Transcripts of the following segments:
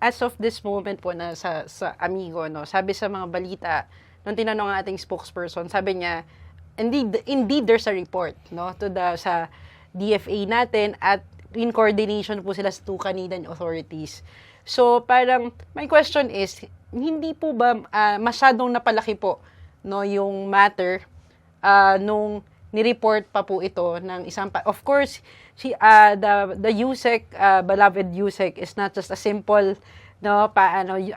as of this moment po na sa Amigo, no, sabi sa mga balita, nung tinanong ang ating spokesperson, sabi niya, indeed there's a report, no, sa DFA natin at in coordination po sila sa two Canadian authorities. So, parang, my question is, hindi po ba masyadong napalaki po, no, yung matter nung ni-report pa po ito ng isang of course, the USEC, beloved USEC is not just a simple, no,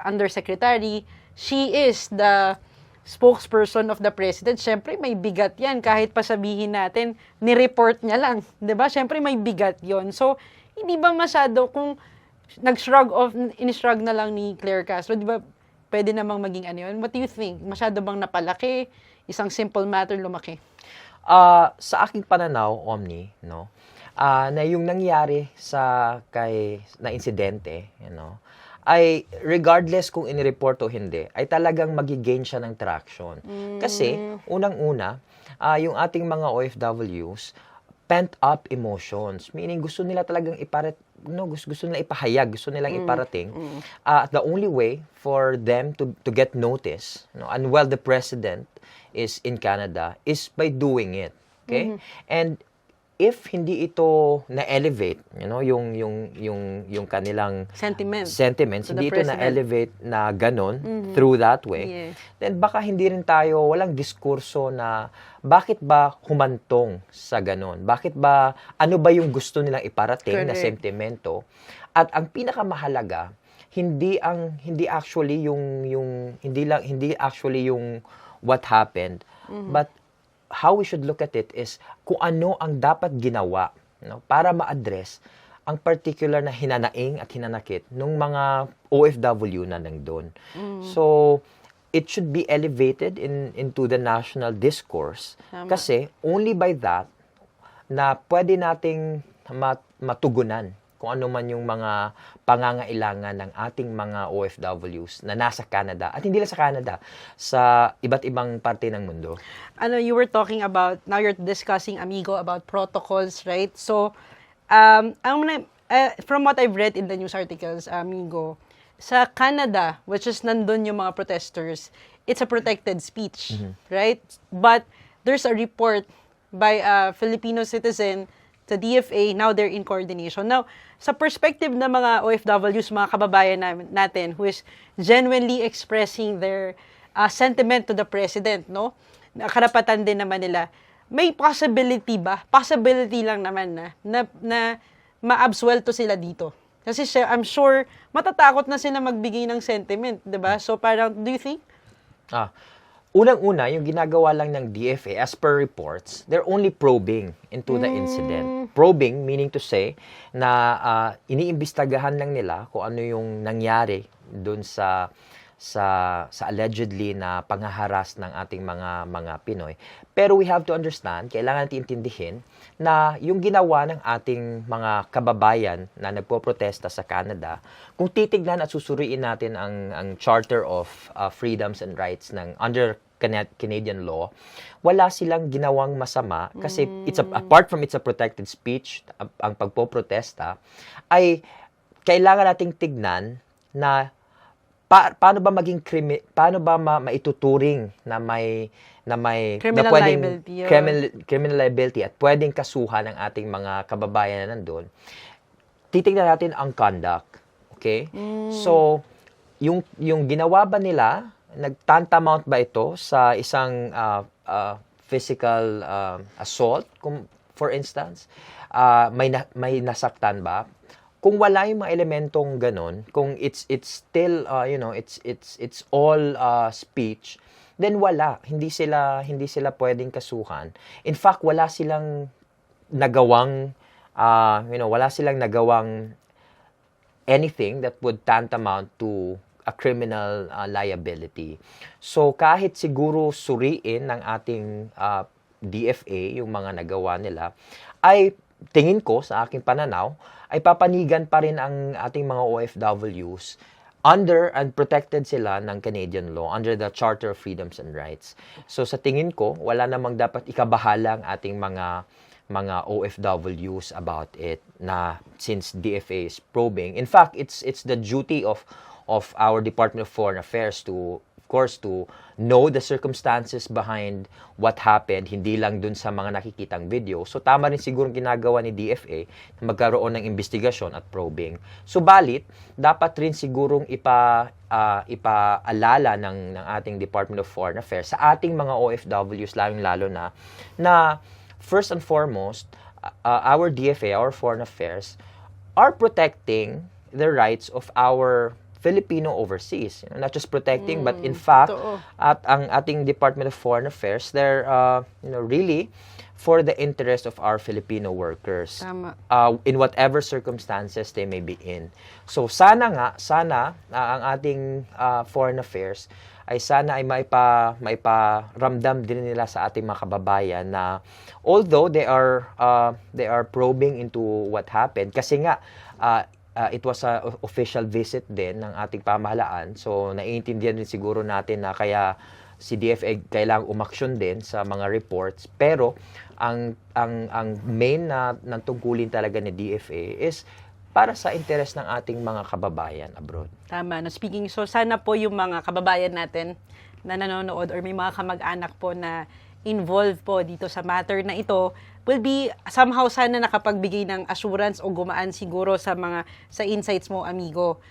undersecretary. She is the spokesperson of the president. Syempre may bigat 'yan kahit pa sabihin natin ni-report niya lang, 'di ba? Syempre may bigat 'yon. So, hindi ba masyado kung in-shrug na lang ni Claire Castro, 'di ba? Pwede namang maging ano 'yun. What do you think? Masyado bang napalaki? Isang simple matter lumaki? Sa aking pananaw, Omni, no, na yung nangyari na insidente, ay regardless kung in-report o hindi, ay talagang magi-gain siya ng traction. Kasi, unang-una, yung ating mga OFWs, pent-up emotions. Meaning, gusto nila talagang gusto nila ipahayag, gusto nilang iparating. The only way for them to get notice, and while the president is in Canada, is by doing it. Okay? And if hindi ito na-elevate, yung kanilang sentiments, hindi ito na-elevate na ganon, through that way, then baka hindi rin tayo, walang diskurso na bakit ba humantong sa ganon? Bakit ba, ano ba yung gusto nilang iparating na sentimento? At ang pinakamahalaga, hindi actually yung what happened, but how we should look at it is kung ano ang dapat ginawa, para ma-address ang particular na hinanaing at hinanakit ng mga OFW na nandun. So, it should be elevated into the national discourse. Kasi only by that na pwede nating matugunan kung ano man yung mga pangangailangan ng ating mga OFWs na nasa Canada at hindi lang sa Canada, sa iba't ibang parte ng mundo. You were talking about, now you're discussing, Amigo, about protocols, right? So, from what I've read in the news articles, Amigo, sa Canada, which is nandun yung mga protesters, it's a protected speech, right? But there's a report by a Filipino citizen sa DFA, now they're in coordination. Now, sa perspective ng mga OFWs, mga kababayan natin, who is genuinely expressing their sentiment to the president, no? Karapatan din naman nila. May possibility ba? Possibility lang naman na ma-absuelto sila dito. Kasi I'm sure, matatakot na sila magbigay ng sentiment, di ba? So parang, do you think? Unang-una, yung ginagawa lang ng DFA, as per reports, they're only probing into the incident. Probing, meaning to say, na iniimbestagahan lang nila kung ano yung nangyari dun sa allegedly na panghaharas ng ating mga Pinoy. Pero we have to understand, kailangan natin intindihin na yung ginawa ng ating mga kababayan na nagpoprotesta sa Canada, kung titignan at susuriin natin ang Charter of Freedoms and Rights ng under Canadian law, wala silang ginawang masama kasi apart from it's a protected speech, ang pagpoprotesta, ay kailangan nating tignan na paano ba maituturing na may criminal liability at pwedeng kasuhan ng ating mga kababayan na nandun. Titingnan natin ang conduct. Okay? So, yung ginawa ba nila, nagtantamount ba ito sa isang physical assault, for instance? May nasaktan ba? Kung wala yung mga elementong ganon, kung it's still it's all speech, then hindi sila pwedeng kasuhan. In fact, wala silang nagawang anything that would tantamount to a criminal liability. So kahit siguro suriin ng ating DFA yung mga nagawa nila, ay tingin ko sa aking pananaw ay papanigan pa rin ang ating mga OFWs under and protected sila ng Canadian law under the Charter of Freedoms and Rights. So sa tingin ko, wala namang dapat ikabahala ang ating mga mga OFWs about it, na since DFA is probing. In fact, it's the duty of our Department of Foreign Affairs to, of course, to know the circumstances behind what happened, hindi lang dun sa mga nakikitang video. So tama rin siguro ginagawa ni DFA na magkaroon ng investigasyon at probing. Subalit, dapat rin sigurong ipaalala ng ating Department of Foreign Affairs sa ating mga OFWs, lalong-lalo na first and foremost, our DFA, our Foreign Affairs, are protecting the rights of our Filipino overseas. Not just protecting, but in fact, totoo. at ang ating Department of Foreign Affairs, they're really for the interest of our Filipino workers. Tama. In whatever circumstances they may be in. So sana ang ating Foreign Affairs ay sana ay maiparamdam din nila sa ating mga kababayan na although they are probing into what happened, kasi nga it was a official visit din ng ating pamahalaan. So naiintindihan din siguro natin na kaya si DFA kailangang umaksyon din sa mga reports, pero ang main na tungkulin talaga ni DFA is para sa interes ng ating mga kababayan abroad. Tama. No, speaking, so sana po yung mga kababayan natin na nanonood or may mga kamag-anak po na involved po dito sa matter na ito will be somehow sana nakapagbigay ng assurance o gumaan siguro sa insights mo, amigo.